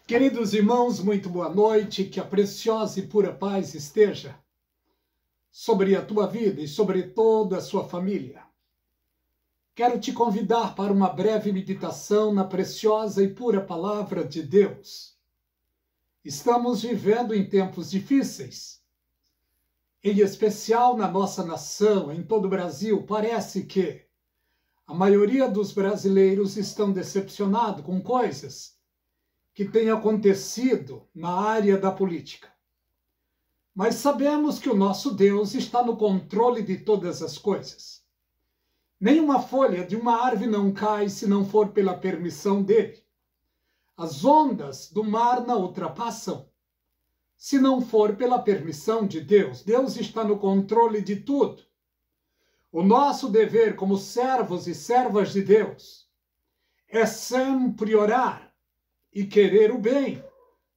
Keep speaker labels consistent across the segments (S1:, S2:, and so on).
S1: Queridos irmãos, muito boa noite, que a preciosa e pura paz esteja sobre a tua vida e sobre toda a sua família. Quero te convidar para uma breve meditação na preciosa e pura palavra de Deus. Estamos vivendo em tempos difíceis, em especial na nossa nação, em todo o Brasil. Parece que a maioria dos brasileiros estão decepcionados com coisas que tem acontecido na área da política. Mas sabemos que o nosso Deus está no controle de todas as coisas. Nenhuma folha de uma árvore não cai se não for pela permissão dele. As ondas do mar não ultrapassam se não for pela permissão de Deus. Deus está no controle de tudo. O nosso dever como servos e servas de Deus é sempre orar e querer o bem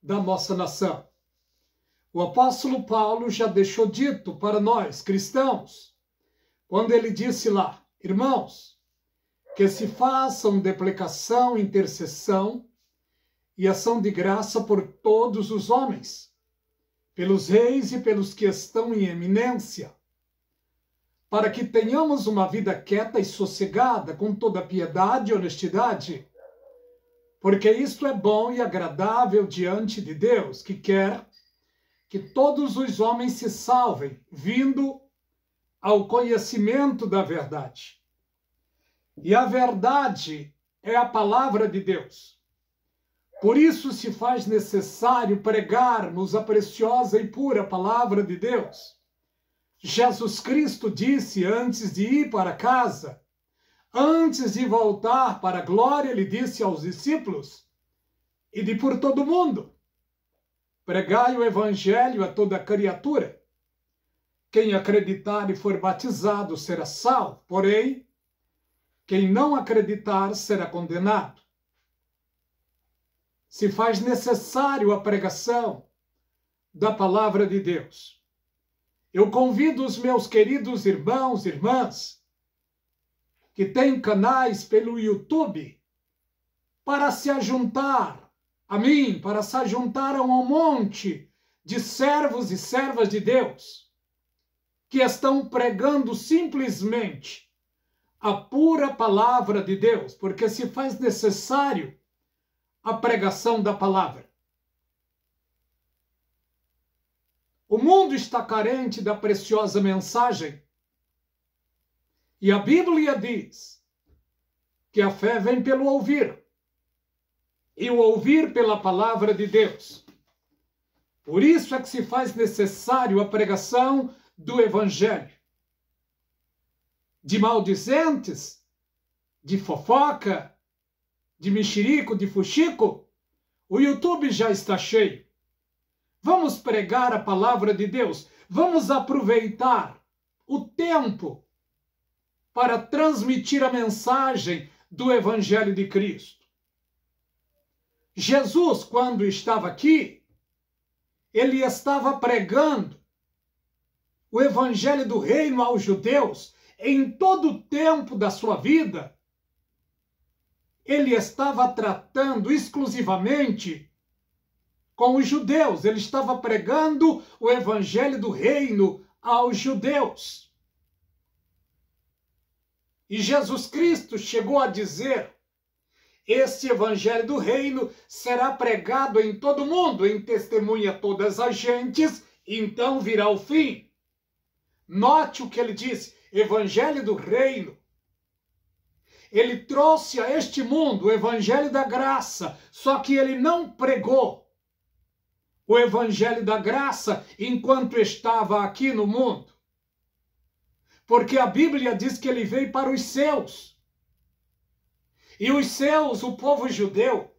S1: da nossa nação. O apóstolo Paulo já deixou dito para nós, cristãos, quando ele disse lá: irmãos, que se façam deprecação, intercessão e ação de graça por todos os homens, pelos reis e pelos que estão em eminência, para que tenhamos uma vida quieta e sossegada, com toda piedade e honestidade, porque isto é bom e agradável diante de Deus, que quer que todos os homens se salvem, vindo ao conhecimento da verdade. E a verdade é a palavra de Deus. Por isso se faz necessário pregarmos a preciosa e pura palavra de Deus. Jesus Cristo disse antes de ir para casa, antes de voltar para a glória, ele disse aos discípulos: ide por todo o mundo, pregai o evangelho a toda criatura. Quem acreditar e for batizado será salvo, porém, quem não acreditar será condenado. Se faz necessário a pregação da palavra de Deus. Eu convido os meus queridos irmãos e irmãs que têm canais pelo YouTube para se ajuntar a mim, para se ajuntar a um monte de servos e servas de Deus que estão pregando simplesmente a pura palavra de Deus, porque se faz necessário a pregação da palavra. O mundo está carente da preciosa mensagem. E a Bíblia diz que a fé vem pelo ouvir, e o ouvir pela palavra de Deus. Por isso é que se faz necessário a pregação do Evangelho. De maldizentes, de fofoca, de mexerico, de fuxico, o YouTube já está cheio. Vamos pregar a palavra de Deus, vamos aproveitar o tempo para transmitir a mensagem do Evangelho de Cristo. Jesus, quando estava aqui, ele estava pregando o Evangelho do Reino aos judeus. Em todo o tempo da sua vida, ele estava tratando exclusivamente com os judeus. Ele estava pregando o Evangelho do Reino aos judeus. E Jesus Cristo chegou a dizer: esse evangelho do reino será pregado em todo o mundo, em testemunha a todas as gentes, então virá o fim. Note o que ele disse: evangelho do reino. Ele trouxe a este mundo o evangelho da graça, só que ele não pregou o evangelho da graça enquanto estava aqui no mundo. Porque a Bíblia diz que ele veio para os seus. E os seus, o povo judeu.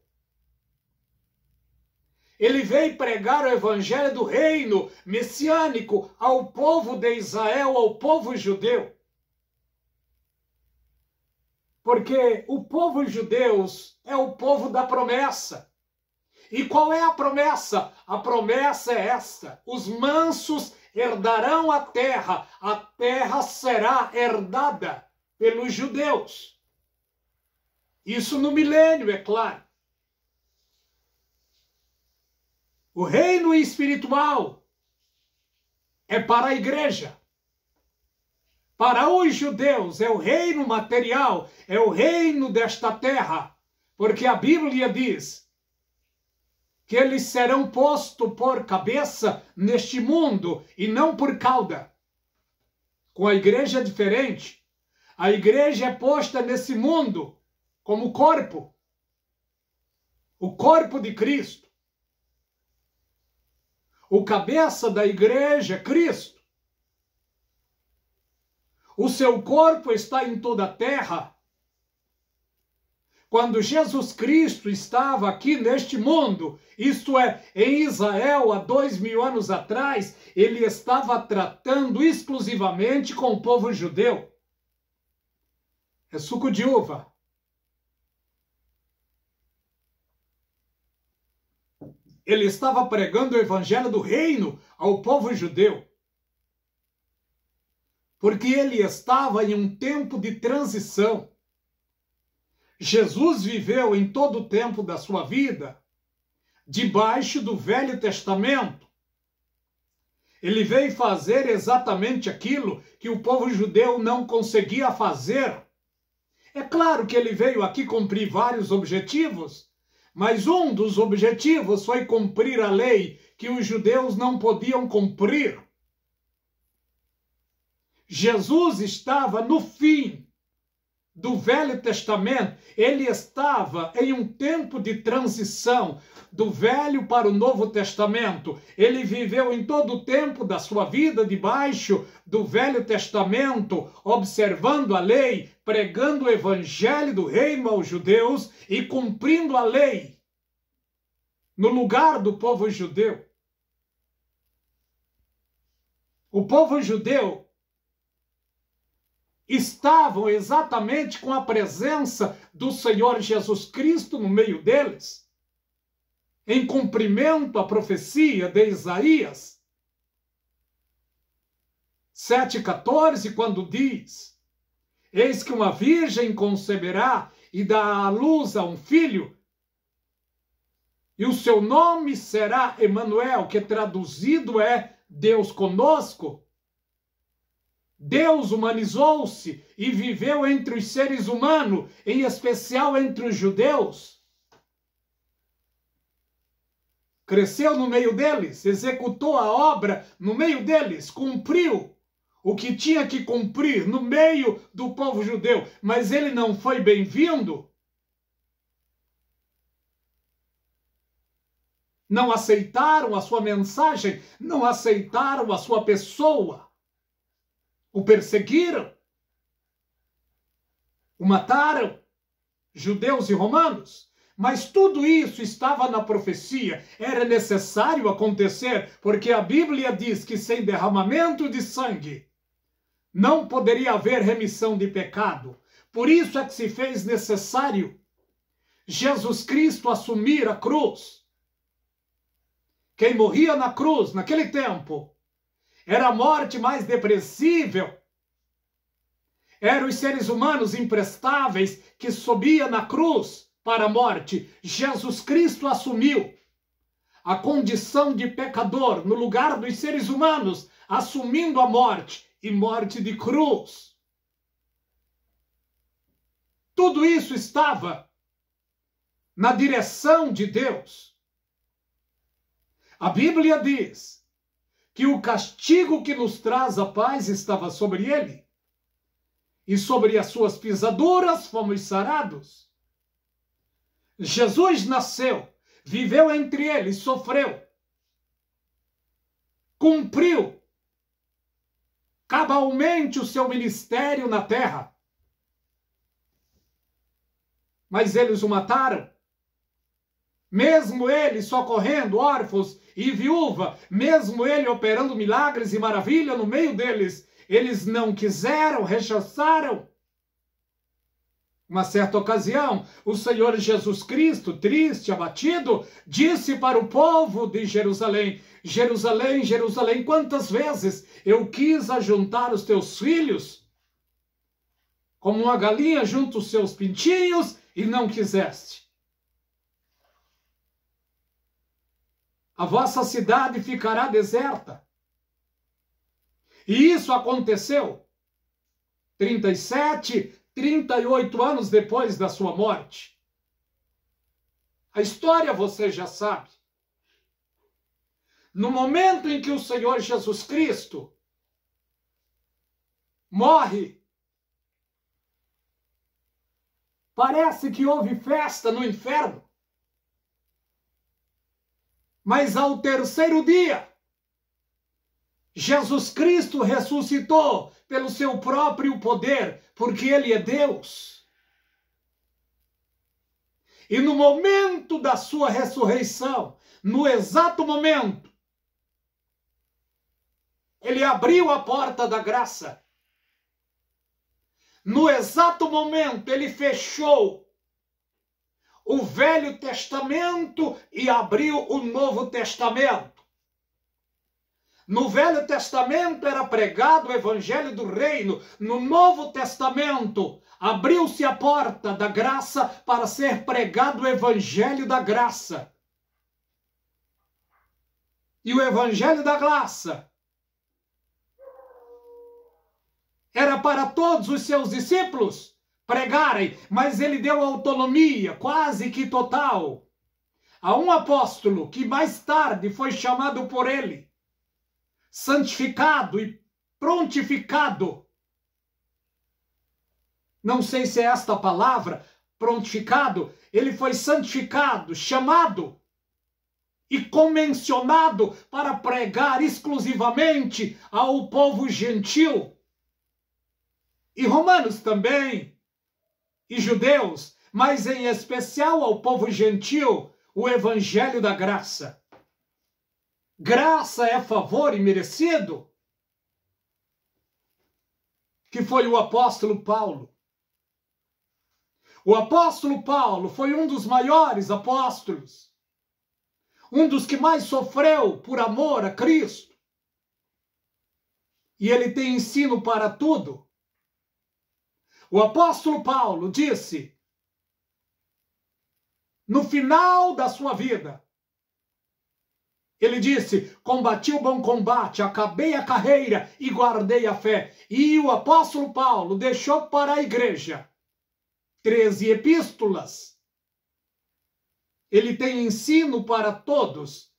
S1: Ele veio pregar o evangelho do reino messiânico ao povo de Israel, ao povo judeu. Porque o povo judeu é o povo da promessa. E qual é a promessa? A promessa é esta: os mansos herdarão a terra será herdada pelos judeus. Isso no milênio, é claro. O reino espiritual é para a igreja. Para os judeus é o reino material, é o reino desta terra, porque a Bíblia diz que eles serão postos por cabeça neste mundo e não por cauda. Com a igreja é diferente. A igreja é posta nesse mundo como corpo. O corpo de Cristo. O cabeça da igreja é Cristo. O seu corpo está em toda a terra. Quando Jesus Cristo estava aqui neste mundo, isto é, em Israel, há 2000 anos atrás, ele estava tratando exclusivamente com o povo judeu. É suco de uva. Ele estava pregando o evangelho do reino ao povo judeu. Porque ele estava em um tempo de transição. Jesus viveu em todo o tempo da sua vida debaixo do Velho Testamento. Ele veio fazer exatamente aquilo que o povo judeu não conseguia fazer. É claro que ele veio aqui cumprir vários objetivos, mas um dos objetivos foi cumprir a lei que os judeus não podiam cumprir. Jesus estava no fim do Velho Testamento, ele estava em um tempo de transição do Velho para o Novo Testamento. Ele viveu em todo o tempo da sua vida debaixo do Velho Testamento, observando a lei, pregando o evangelho do reino aos judeus e cumprindo a lei no lugar do povo judeu. O povo judeu estavam exatamente com a presença do Senhor Jesus Cristo no meio deles, em cumprimento à profecia de Isaías 7,14, quando diz: eis que uma virgem conceberá e dará à luz a um filho, e o seu nome será Emanuel, que traduzido é Deus conosco. Deus humanizou-se e viveu entre os seres humanos, em especial entre os judeus. Cresceu no meio deles, executou a obra no meio deles, cumpriu o que tinha que cumprir no meio do povo judeu, mas ele não foi bem-vindo. Não aceitaram a sua mensagem, não aceitaram a sua pessoa. O perseguiram, o mataram, judeus e romanos. Mas tudo isso estava na profecia, era necessário acontecer, porque a Bíblia diz que sem derramamento de sangue não poderia haver remissão de pecado. Por isso é que se fez necessário Jesus Cristo assumir a cruz. Quem morria na cruz naquele tempo era a morte mais depressível. Eram os seres humanos imprestáveis que subiam na cruz para a morte. Jesus Cristo assumiu a condição de pecador no lugar dos seres humanos, assumindo a morte e morte de cruz. Tudo isso estava na direção de Deus. A Bíblia diz que o castigo que nos traz a paz estava sobre ele, e sobre as suas pisaduras fomos sarados. Jesus nasceu, viveu entre eles, sofreu, cumpriu cabalmente o seu ministério na terra. Mas eles o mataram. Mesmo ele socorrendo órfãos e viúva, mesmo ele operando milagres e maravilha no meio deles, eles não quiseram, rechaçaram. Uma certa ocasião, o Senhor Jesus Cristo, triste, abatido, disse para o povo de Jerusalém: Jerusalém, Jerusalém, quantas vezes eu quis ajuntar os teus filhos, como uma galinha junta os seus pintinhos, e não quiseste. a vossa cidade ficará deserta. E isso aconteceu 37, 38 anos depois da sua morte. A história você já sabe. No momento em que o Senhor Jesus Cristo morre, parece que houve festa no inferno. Mas ao terceiro dia, Jesus Cristo ressuscitou pelo seu próprio poder, porque Ele é Deus. E no momento da sua ressurreição, no exato momento, Ele abriu a porta da graça. No exato momento, Ele fechou o Velho Testamento e abriu o Novo Testamento. No Velho Testamento era pregado o Evangelho do Reino. No Novo Testamento abriu-se a porta da graça para ser pregado o Evangelho da graça. E o Evangelho da graça era para todos os seus discípulos pregarem, mas ele deu autonomia quase que total a um apóstolo que mais tarde foi chamado por ele, santificado e prontificado. Não sei se é esta a palavra, prontificado. Ele foi santificado, chamado e convencionado para pregar exclusivamente ao povo gentil. E romanos também, e judeus, mas em especial ao povo gentil, o Evangelho da graça. Graça é favor imerecido, que foi o apóstolo Paulo. O apóstolo Paulo foi um dos maiores apóstolos, um dos que mais sofreu por amor a Cristo. E ele tem ensino para tudo. O apóstolo Paulo disse, no final da sua vida, ele disse, combati o bom combate, acabei a carreira e guardei a fé. E o apóstolo Paulo deixou para a igreja 13 epístolas. Ele tem ensino para todos,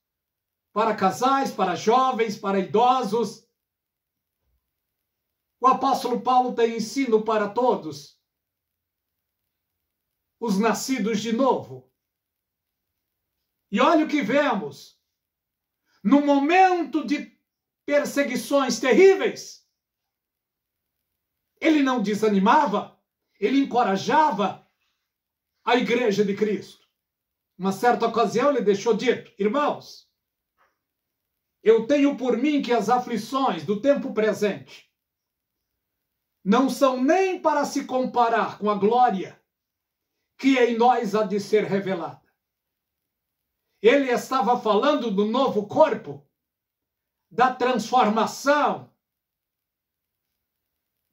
S1: para casais, para jovens, para idosos. O apóstolo Paulo tem ensino para todos, os nascidos de novo. E olha o que vemos. No momento de perseguições terríveis, ele não desanimava, ele encorajava a igreja de Cristo. Uma certa ocasião ele deixou dito, irmãos, eu tenho por mim que as aflições do tempo presente não são nem para se comparar com a glória que em nós há de ser revelada. Ele estava falando do novo corpo, da transformação,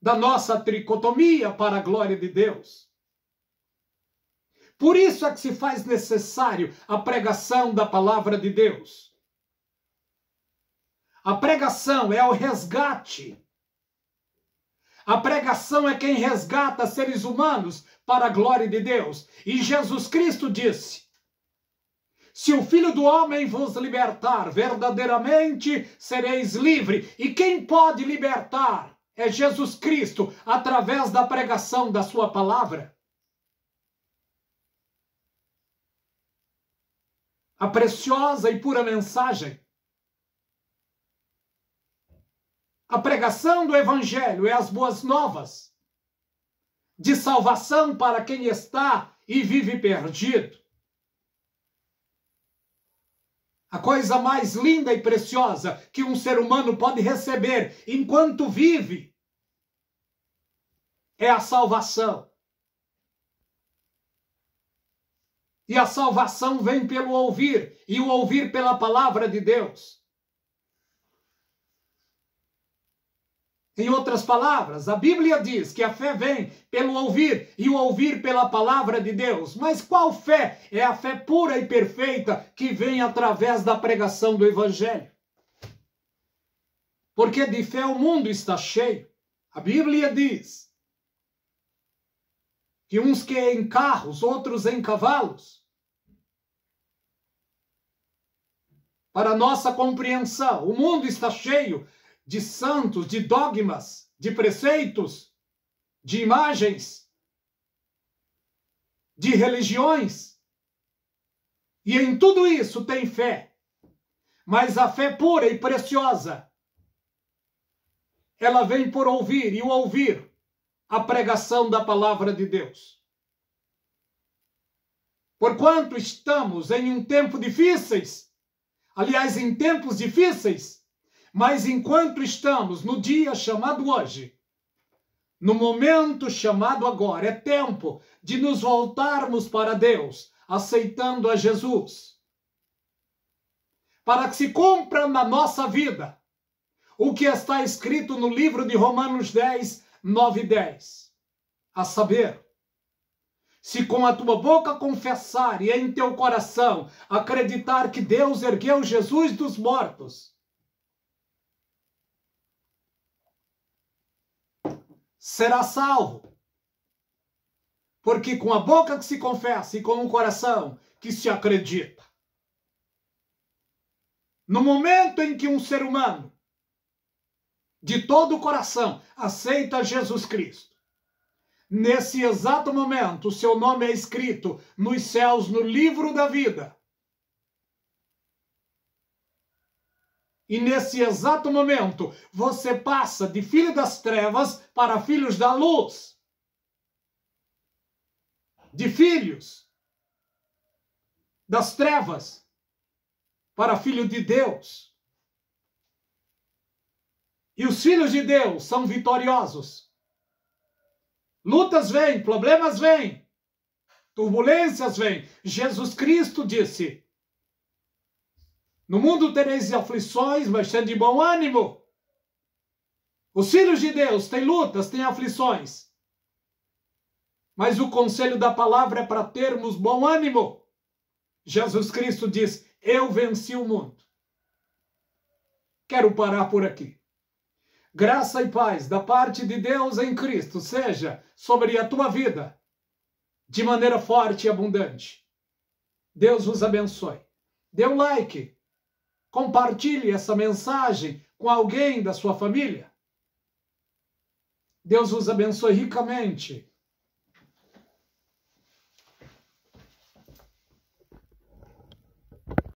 S1: da nossa tricotomia para a glória de Deus. Por isso é que se faz necessário a pregação da palavra de Deus. A pregação é o resgate. A pregação é quem resgata seres humanos para a glória de Deus. E Jesus Cristo disse, se o Filho do Homem vos libertar, verdadeiramente sereis livres. E quem pode libertar é Jesus Cristo, através da pregação da sua palavra. A preciosa e pura mensagem. A pregação do Evangelho é as boas novas de salvação para quem está e vive perdido. A coisa mais linda e preciosa que um ser humano pode receber enquanto vive é a salvação. E a salvação vem pelo ouvir, e o ouvir pela palavra de Deus. Em outras palavras, a Bíblia diz que a fé vem pelo ouvir e o ouvir pela palavra de Deus. Mas qual fé? É a fé pura e perfeita que vem através da pregação do Evangelho. Porque de fé o mundo está cheio. A Bíblia diz que uns que em carros, outros em cavalos. Para nossa compreensão, o mundo está cheio de santos, de dogmas, de preceitos, de imagens, de religiões. E em tudo isso tem fé. Mas a fé pura e preciosa, ela vem por ouvir e o ouvir a pregação da palavra de Deus. Porquanto estamos em um tempo difíceis, aliás, em tempos difíceis, mas enquanto estamos no dia chamado hoje, no momento chamado agora, é tempo de nos voltarmos para Deus, aceitando a Jesus, para que se cumpra na nossa vida o que está escrito no livro de Romanos 10, 9 e 10. A saber, se com a tua boca confessar e em teu coração acreditar que Deus ergueu Jesus dos mortos, será salvo. Porque com a boca que se confessa e com o coração que se acredita. No momento em que um ser humano, de todo o coração, aceita Jesus Cristo, nesse exato momento, o seu nome é escrito nos céus, no livro da vida. E nesse exato momento, você passa de filho das trevas para filhos da luz. De filhos das trevas para filho de Deus. E os filhos de Deus são vitoriosos. Lutas vêm, problemas vêm, turbulências vêm. Jesus Cristo disse: no mundo tereis aflições, mas sede de bom ânimo. Os filhos de Deus têm lutas, têm aflições. Mas o conselho da palavra é para termos bom ânimo. Jesus Cristo diz: eu venci o mundo. Quero parar por aqui. Graça e paz da parte de Deus em Cristo seja sobre a tua vida, de maneira forte e abundante. Deus vos abençoe. Dê um like. Compartilhe essa mensagem com alguém da sua família. Deus vos abençoe ricamente.